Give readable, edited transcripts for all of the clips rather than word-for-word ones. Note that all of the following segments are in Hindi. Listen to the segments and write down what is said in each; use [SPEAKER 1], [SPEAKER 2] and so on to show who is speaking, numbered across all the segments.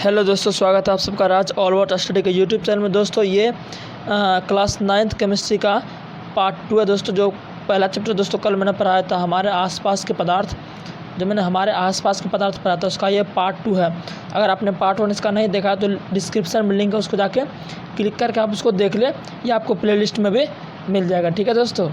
[SPEAKER 1] हेलो दोस्तों, स्वागत है आप सबका राज ऑल अबाउट स्टडी के यूट्यूब चैनल में। दोस्तों ये क्लास 9th केमिस्ट्री का पार्ट 2 है दोस्तों। जो पहला चैप्टर दोस्तों कल मैंने पढ़ाया था हमारे आसपास के पदार्थ, जो मैंने हमारे आसपास के पदार्थ पढ़ाया था उसका ये पार्ट 2 है। अगर आपने पार्ट 1 इसका नहीं देखा तो डिस्क्रिप्शन में लिंक है, उसको जाके क्लिक करके आप उसको देख ले, या आपको प्लेलिस्ट में भी मिल जाएगा। ठीक है दोस्तों,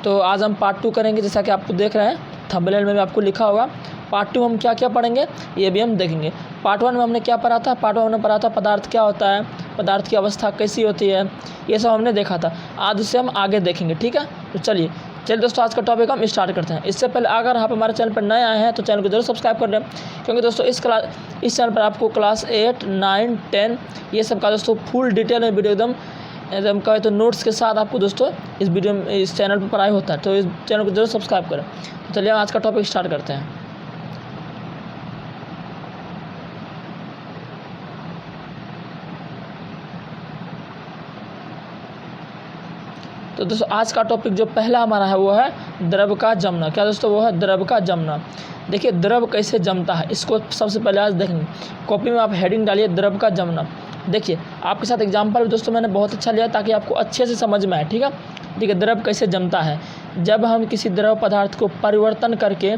[SPEAKER 1] तो आज हम पार्ट 2 करेंगे। जैसा कि आपको देख रहे हैं थंबनेल में भी आपको लिखा होगा। पार्ट 2 हम क्या क्या पढ़ेंगे ये भी हम देखेंगे। पार्ट 1 में हमने क्या पढ़ा था? पार्ट 1 में पढ़ा था पदार्थ क्या होता है, पदार्थ की अवस्था कैसी होती है, ये सब हमने देखा था। आज उससे हम आगे देखेंगे। ठीक है, तो चलिए दोस्तों आज का टॉपिक हम स्टार्ट करते हैं। इससे पहले अगर आप हमारे चैनल पर नए आए हैं तो चैनल को जरूर सब्सक्राइब कर लें, क्योंकि दोस्तों इस चैनल पर आपको क्लास 8, 9, 10 ये सब का दोस्तों फुल डिटेल में वीडियो एकदम कहे तो नोट्स के साथ आपको दोस्तों इस चैनल पर पढ़ाई होता है। तो इस चैनल को जरूर सब्सक्राइब करें। तो चलिए आज का टॉपिक स्टार्ट करते हैं। तो दोस्तों आज का टॉपिक जो पहला हमारा है वो है द्रव का जमना। क्या दोस्तों? वो है द्रव का जमना। देखिए द्रव कैसे जमता है इसको सबसे पहले आज देखेंगे। कॉपी में आप हेडिंग डालिए द्रव का जमना। देखिए आपके साथ एग्जाम्पल दोस्तों मैंने बहुत अच्छा लिया ताकि आपको अच्छे से समझ में आए। ठीक है, देखिए द्रव कैसे जमता है। जब हम किसी द्रव पदार्थ को परिवर्तन करके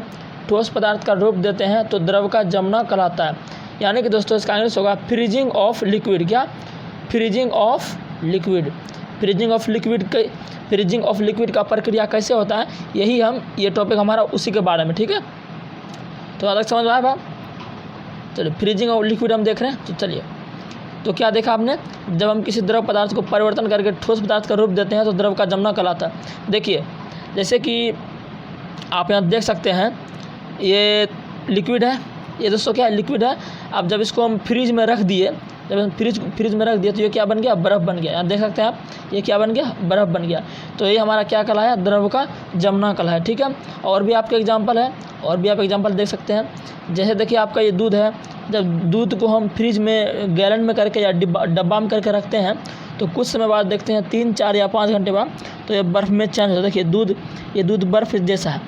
[SPEAKER 1] ठोस पदार्थ का रूप देते हैं तो द्रव का जमना कहलाता है। यानी कि दोस्तों इसका इंग्लिश होगा फ्रीजिंग ऑफ लिक्विड। क्या? Freezing of liquid. Freezing of liquid का प्रक्रिया कैसे होता है, यही ये टॉपिक हमारा उसी के बारे में। ठीक है, तो अलग समझ में आया बात? चलिए फ्रीजिंग ऑफ लिक्विड हम देख रहे हैं। तो चलिए, तो क्या देखा आपने? जब हम किसी द्रव पदार्थ को परिवर्तन करके ठोस पदार्थ का रूप देते हैं तो द्रव का जमना कहलाता है। देखिए जैसे कि आप यहाँ देख सकते हैं ये लिक्विड है। ये दोस्तों क्या है? लिक्विड है। अब जब इसको हम फ्रिज में रख दिए, जब हम फ्रिज में रख दिए तो ये क्या बन गया? बर्फ़ बन गया। यहाँ देख सकते हैं आप, ये क्या बन गया? बर्फ़ बन गया। तो ये हमारा क्या कहलाया? द्रव का जमना कहलाया। ठीक है, और भी आपके एग्जांपल है, और भी आप एग्जांपल देख सकते हैं। जैसे देखिए आपका ये दूध है। जब दूध को हम फ्रिज में गैलन में करके या डब्बा में करके रखते हैं तो कुछ समय बाद देखते हैं 3, 4 या 5 घंटे बाद तो ये बर्फ़ में चेंज होता है। देखिए ये दूध बर्फ़ जैसा है।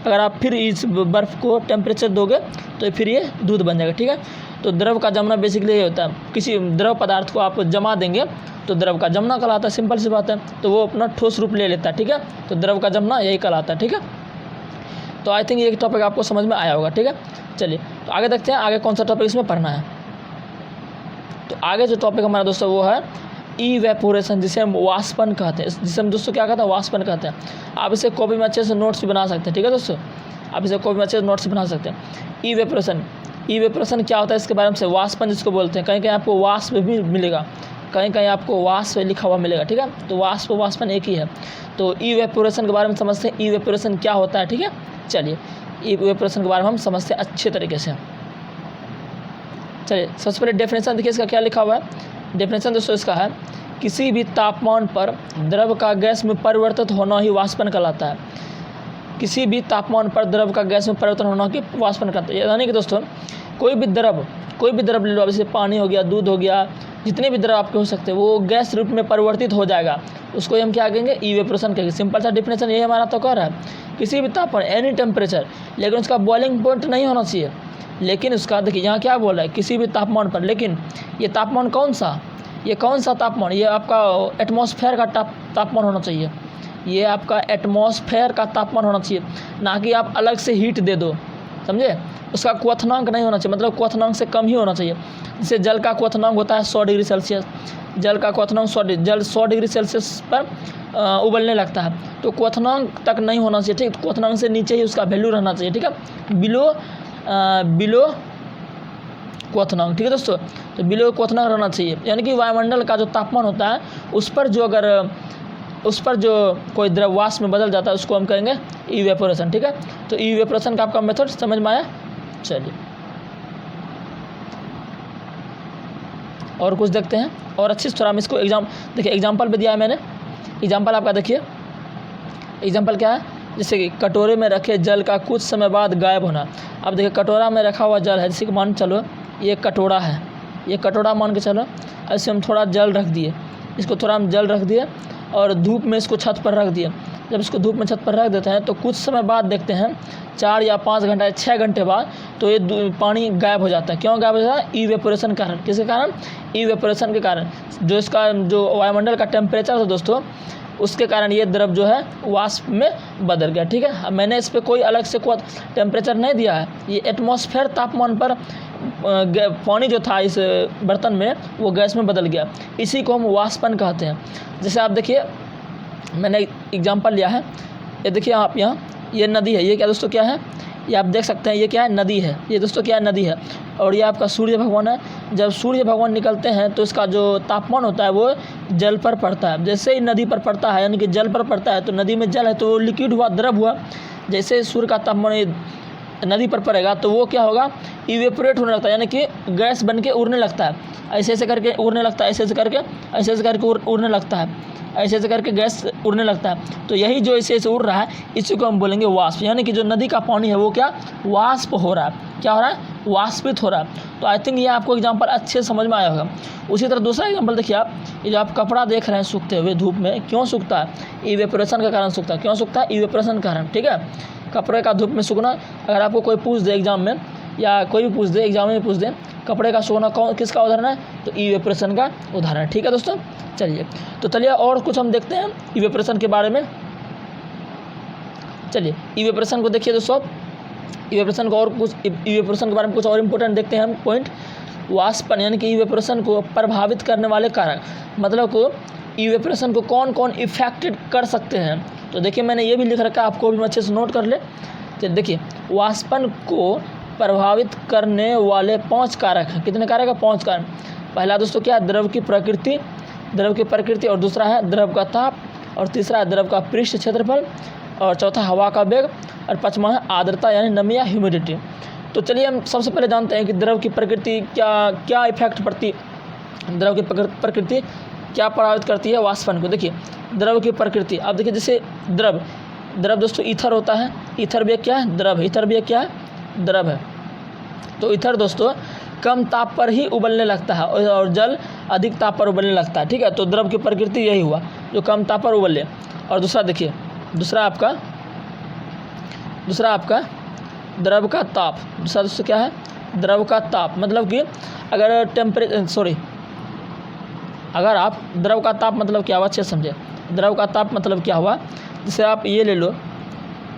[SPEAKER 1] अगर आप फिर इस बर्फ़ को टेम्परेचर दोगे तो फिर ये दूध बन जाएगा। ठीक है, तो द्रव का जमना बेसिकली ये होता है। किसी द्रव पदार्थ को आप जमा देंगे तो द्रव का जमना कहलाता है। सिंपल सी बात है, तो वो अपना ठोस रूप ले लेता है। ठीक है, तो द्रव का जमना यही कहलाता है। ठीक है, तो आई थिंक ये टॉपिक आपको समझ में आया होगा। ठीक है, चलिए तो आगे देखते हैं आगे कौन सा टॉपिक इसमें पढ़ना है। तो आगे जो टॉपिक हमारा दोस्तों वो है इवेपोरेशन, जिसे हम वाष्पन कहते हैं। जिसे हम दोस्तों क्या कहते हैं? वाष्पन कहते हैं। आप इसे कॉपी में अच्छे से नोट्स भी बना सकते हैं। ठीक है दोस्तों, आप इसे कॉपी में अच्छे से नोट्स बना सकते हैं। इवेपोरेशन क्या होता है इसके बारे में से वाष्पन जिसको बोलते हैं। कहीं कहीं आपको वाष्प भी मिलेगा, कहीं कहीं आपको वाष्प लिखा हुआ मिलेगा। ठीक है, तो वाष्प वाष्पन एक ही है। तो इवेपोरेशन के बारे में समझते हैं, इवेपोरेशन क्या होता है। ठीक है, चलिए इवेपोरेशन के बारे में हम समझते हैं अच्छे तरीके से। चलिए सबसे पहले डेफिनेशन देखिए इसका क्या लिखा हुआ है। डेफिनेशन दोस्तों इसका है किसी भी तापमान पर द्रव का गैस में परिवर्तित होना ही वाष्पन कहलाता है। किसी भी तापमान पर द्रव का गैस में परिवर्तन होना ही वाष्पन कहलाता है। यानी कि दोस्तों कोई भी द्रव ले लो, जैसे पानी हो गया, दूध हो गया, जितने भी द्रव आपके हो सकते हैं वो गैस रूप में परिवर्तित हो जाएगा, उसको हम क्या कहेंगे? इवेपोरेशन कहेंगे। सिंपल सा डिफिनेशन यही हमारा तो कह रहा है किसी भी तापमान एनी टेम्परेचर, लेकिन उसका बॉइलिंग पॉइंट नहीं होना चाहिए। लेकिन उसका देखिए यहाँ क्या बोला है? किसी भी तापमान पर। लेकिन ये तापमान कौन सा? ये कौन सा तापमान? ये आपका एटमॉस्फेयर का तापमान होना चाहिए। ये आपका एटमॉस्फेयर का तापमान होना चाहिए, ना कि आप अलग से हीट दे दो। समझे? उसका क्वथनांक नहीं होना चाहिए, मतलब क्वथनांक से कम ही होना चाहिए। जैसे जल का क्वथनांक होता है 100 डिग्री सेल्सियस। जल का क्वथनांक 100 डिग्री सेल्सियस पर उबलने लगता है, तो क्वथनांक तक नहीं होना चाहिए। ठीक, क्वथनांक से नीचे ही उसका वैल्यू रहना चाहिए। ठीक है, बिलो क्वथनांक। ठीक है दोस्तों, तो बिलो क्वथनांक रहना चाहिए। यानी कि वायुमंडल का जो तापमान होता है उस पर जो कोई द्रव वाष्प में बदल जाता है उसको हम कहेंगे इवेपोरेशन। ठीक है, तो इवेपोरेशन का आपका मेथड समझ में आया। चलिए और कुछ देखते हैं और अच्छे से थोड़ा हम इसको देखिए एग्जाम्पल भी दिया है मैंने। एग्जाम्पल आपका देखिए, एग्जाम्पल क्या है? जैसे कि कटोरे में रखे जल का कुछ समय बाद गायब होना। अब देखिए कटोरा में रखा हुआ जल है, जैसे कि मान चलो ये कटोरा है, ये कटोरा मान के चलो, ऐसे हम थोड़ा जल रख दिए, इसको थोड़ा हम जल रख दिए और धूप में इसको छत पर रख दिए। जब इसको धूप में छत पर रख देते हैं तो कुछ समय बाद देखते हैं 4 या 5 घंटा या 6 घंटे बाद तो ये पानी गायब हो जाता है। क्यों गायब हो जाता है? इवेपोरेशन के कारण। किसके कारण? इवेपोरेशन के कारण। जो इसका जो वायुमंडल का टेम्परेचर था दोस्तों, उसके कारण ये द्रव जो है वाष्प में बदल गया। ठीक है, अब मैंने इस पर कोई अलग से कोई टेम्परेचर नहीं दिया है। ये एटमॉस्फेयर तापमान पर पानी जो था इस बर्तन में वो गैस में बदल गया। इसी को हम वाष्पन कहते हैं। जैसे आप देखिए, मैंने एग्जांपल लिया है, ये देखिए आप यहाँ, ये नदी है। ये क्या दोस्तों क्या है? ये आप देख सकते हैं, ये क्या है? नदी है। ये दोस्तों क्या है? नदी है। और ये आपका सूर्य भगवान है। जब सूर्य भगवान निकलते हैं तो इसका जो तापमान होता है वो जल पर पड़ता है। जैसे ही नदी पर पड़ता है, यानी कि जल पर पड़ता है, तो नदी में जल है तो वो लिक्विड हुआ, द्रव हुआ। जैसे सूर्य का तापमान नदी पर पड़ेगा तो वो क्या होगा? इवेपोरेट होने लगता है, यानी कि गैस बन के उड़ने लगता है। ऐसे ऐसे करके उड़ने लगता है, ऐसे ऐसे करके उड़ने लगता है, ऐसे ऐसे करके गैस उड़ने लगता है। तो यही जो ऐसे ऐसे उड़ रहा है, इसी को हम बोलेंगे वाष्प। यानी कि जो नदी का पानी है वो क्या? वाष्प हो रहा है। क्या हो रहा है? वाष्पित हो रहा है। तो आई थिंक ये आपको एग्जांपल अच्छे समझ में आया होगा। उसी तरह दूसरा एग्जांपल देखिए आप, ये जो आप कपड़ा देख रहे हैं सूखते हुए धूप में, क्यों सूखता है? इवेपोरेशन के कारण सूखता है। क्यों सूखता है? इवेपोरेशन के कारण। ठीक है, कपड़े का धूप में सूखना, अगर आपको कोई पूछ दे एग्जाम में, या कोई भी पूछ दे एग्जाम में पूछ दे कपड़े का सूखना कौन किसका उदाहरण है, तो इवेपोरेशन का उदाहरण है। ठीक है दोस्तों, चलिए तो चलिए और कुछ हम देखते हैं इवेपोरेशन के बारे में। चलिए इवेपोरेशन को देखिए दोस्तों, इवेपोरेशन को और कुछ इवेपोरेशन के बारे में कुछ और इम्पोर्टेंट देखते हैं हम पॉइंट। वाष्पन यानी कि इवेपोरेशन को प्रभावित करने वाले कारक, मतलब को इवेपोरेशन को कौन कौन इफेक्टेड कर सकते हैं। तो देखिए मैंने ये भी लिख रखा है, आपको भी अच्छे से नोट कर ले। तो देखिए वाष्पन को प्रभावित करने वाले 5 कारक हैं। कितने कारक है? 5 कारक। पहला दोस्तों क्या है? द्रव की प्रकृति, द्रव की प्रकृति, और दूसरा है द्रव का ताप, और तीसरा है द्रव का पृष्ठ क्षेत्रफल, और चौथा हवा का वेग, और 5वां है आर्द्रता यानी नमी या ह्यूमिडिटी। तो चलिए हम सबसे पहले जानते हैं कि द्रव की प्रकृति क्या इफेक्ट पड़ती, द्रव की प्रकृति क्या प्रभावित करती है वाष्पन को। देखिए द्रव की प्रकृति, अब देखिए जैसे द्रव दोस्तों ईथर होता है। ईथर भी क्या है? द्रव। ईथर भी क्या है? द्रव है। तो ईथर दोस्तों कम ताप पर ही उबलने लगता है और जल अधिक ताप पर उबलने लगता है। ठीक है, तो द्रव की प्रकृति यही हुआ जो कम ताप पर उबले। और दूसरा देखिए, दूसरा आपका द्रव का ताप। दूसरा दोस्तों क्या है? द्रव का ताप, मतलब कि अगर आप द्रव का ताप मतलब क्या हुआ अच्छे समझे। द्रव का ताप मतलब क्या हुआ, जैसे आप ये ले लो,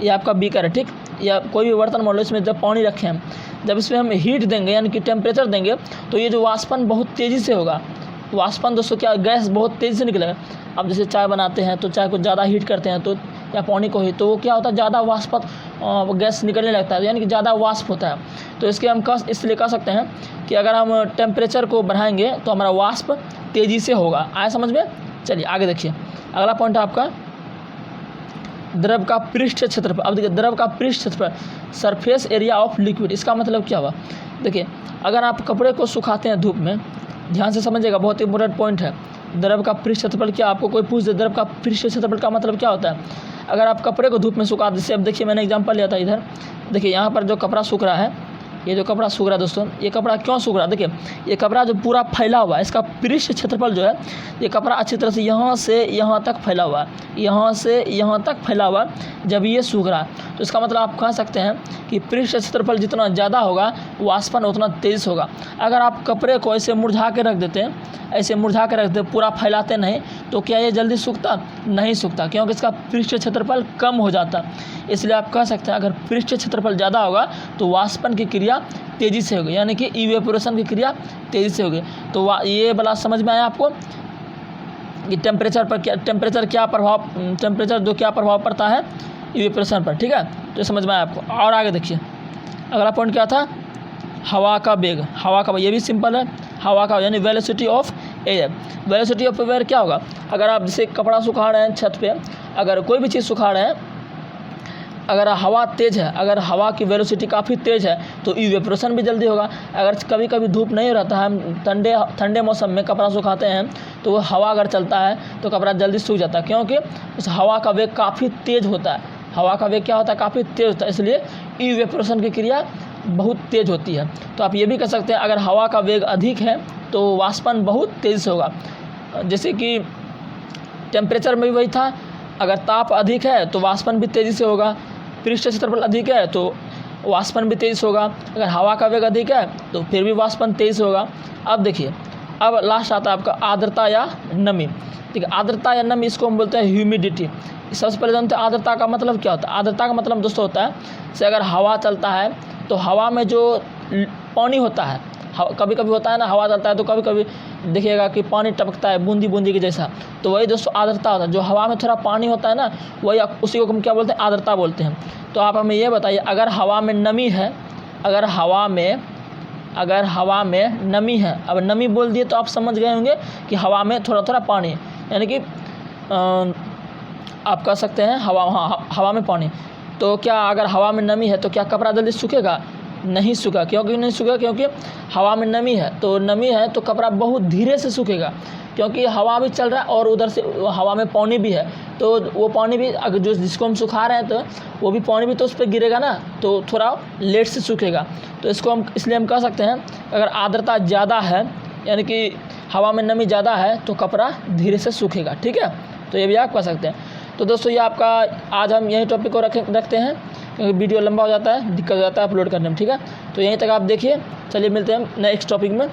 [SPEAKER 1] ये आपका बीकर है, ठीक, या कोई भी बर्तन मान लो, इसमें जब पानी रखें हम, जब इसमें हम हीट देंगे यानी कि टेम्परेचर देंगे तो ये जो वाष्पन बहुत तेज़ी से होगा। वाष्पन दोस्तों क्या, गैस बहुत तेज़ी से निकलेगा। अब जैसे चाय बनाते हैं तो चाय को ज़्यादा हीट करते हैं तो, या पानी को ही, तो वो क्या होता है, ज़्यादा वाष्प गैस निकलने लगता है, यानी कि ज़्यादा वाष्प होता है। तो इसके हम इसलिए कह सकते हैं कि अगर हम टेम्परेचर को बढ़ाएंगे तो हमारा वाष्प तेज़ी से होगा। आया समझ में? चलिए आगे देखिए, अगला पॉइंट है आपका द्रव का पृष्ठ क्षेत्रफल। अब देखिए द्रव का पृष्ठ क्षेत्रफल, सरफेस एरिया ऑफ लिक्विड, इसका मतलब क्या हुआ। देखिए अगर आप कपड़े को सुखाते हैं धूप में, ध्यान से समझिएगा, बहुत इंपॉर्टेंट पॉइंट है। द्रव का पृष्ठ क्षेत्रफल क्या, आपको कोई पूछ दे द्रव का पृष्ठ क्षेत्रफल का मतलब क्या होता है। अगर आप कपड़े को धूप में सुखा, जैसे अब देखिए मैंने एग्जांपल लिया था इधर, देखिए यहाँ पर जो कपड़ा सूख रहा है, ये जो कपड़ा सूख रहा है दोस्तों, ये कपड़ा क्यों सूख रहा है, देखिए ये कपड़ा जो पूरा फैला हुआ है, इसका पृष्ठ क्षेत्रफल जो है, ये कपड़ा अच्छी तरह से यहाँ से यहाँ तक फैला हुआ है, यहाँ से यहाँ तक फैला हुआ है जब ये सूख रहा है। तो इसका मतलब आप कह सकते हैं कि पृष्ठ क्षेत्रफल जितना ज़्यादा होगा वाष्पन उतना तेज़ होगा। अगर आप कपड़े को ऐसे मुरझा के रख देते हैं, ऐसे मुरझा के रख देते, पूरा फैलाते नहीं, तो क्या ये जल्दी सूखता? नहीं सूखता, क्योंकि इसका पृष्ठ क्षेत्रफल कम हो जाता। इसलिए आप कह सकते हैं अगर पृष्ठ क्षेत्रफल ज़्यादा होगा तो वाष्पन की क्रिया तेज़ी से होगी, यानी कि इवेपोरेशन की क्रिया तेज़ी से होगी। तो ये वाला समझ में आया आपको कि टेम्परेचर जो क्या प्रभाव पड़ता है इवेपोरेशन पर। ठीक है, तो समझ में आया आपको। और आगे देखिए, अगला पॉइंट क्या था, हवा का वेग। हवा का, ये भी सिंपल है, हवा का यानी velocity of air. Velocity of air क्या होगा, अगर आप जैसे कपड़ा सुखा रहे हैं छत पे, अगर कोई भी चीज़ सुखा रहे हैं, अगर हवा तेज़ है, अगर हवा की वेलोसिटी काफ़ी तेज़ है तो इवेपोरेशन भी जल्दी होगा। अगर कभी कभी धूप नहीं रहता है, हम ठंडे मौसम में कपड़ा सुखाते हैं तो वो हवा अगर चलता है तो कपड़ा जल्दी सूख जाता है, क्योंकि उस हवा का वेग काफ़ी तेज़ होता है। हवा का वेग क्या होता है, काफ़ी तेज़ होता है, इसलिए इवेपोरेशन की क्रिया बहुत तेज़ होती है। तो आप ये भी कह सकते हैं अगर हवा का वेग अधिक है तो वाष्पन बहुत तेज़ से होगा। जैसे कि टेम्परेचर में भी वही था, अगर ताप अधिक है तो वाष्पन भी तेज़ी से होगा, पृष्ठ क्षेत्रफल अधिक है तो वाष्पन भी तेज़ होगा, अगर हवा का वेग अधिक है तो फिर भी वाष्पन तेज़ होगा। अब देखिए, अब लास्ट आता है आपका आर्द्रता या नमी। ठीक है, आर्द्रता या नमी इसको हम बोलते हैं ह्यूमिडिटी। सबसे पहले जानते हैं आर्द्रता का मतलब क्या होता है। आर्द्रता का मतलब दोस्तों होता है जैसे अगर हवा चलता है तो हवा में जो पानी होता है, कभी कभी होता है ना, हवा चलता है तो कभी कभी देखिएगा कि पानी टपकता है बूंदी बूंदी के जैसा, तो वही दोस्तों आर्द्रता होता है। जो हवा में थोड़ा पानी होता है ना, वही उसी को हम क्या बोलते हैं, आर्द्रता बोलते हैं। तो आप हमें ये बताइए, अगर हवा में नमी है, अगर हवा में नमी है, अब नमी बोल दिए तो आप समझ गए होंगे कि हवा में थोड़ा थोड़ा पानी है, यानी कि आप कह सकते हैं हवा में पानी। तो क्या अगर हवा में नमी है तो क्या कपड़ा जल्दी सूखेगा? नहीं सूखा। क्योंकि नहीं सूखा? क्योंकि हवा में नमी है, तो नमी है तो कपड़ा बहुत धीरे से सूखेगा, क्योंकि हवा भी चल रहा है और उधर से हवा में पानी भी है, तो वो पानी भी अगर जिसको हम सुखा रहे हैं तो वो भी पानी भी तो उस पर गिरेगा ना, तो थोड़ा लेट से सूखेगा। तो इसको हम इसलिए हम कह सकते हैं अगर आर्द्रता ज़्यादा है, यानी कि हवा में नमी ज़्यादा है, तो कपड़ा धीरे से सूखेगा। ठीक है, तो ये भी आप कह सकते हैं। तो दोस्तों ये आपका आज हम यही टॉपिक को रखते हैं, क्योंकि वीडियो लंबा हो जाता है, दिक्कत हो जाता है अपलोड करने में। ठीक है, तो यहीं तक आप देखिए। चलिए मिलते हैं नेक्स्ट टॉपिक में,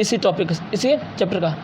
[SPEAKER 1] इसी चैप्टर का।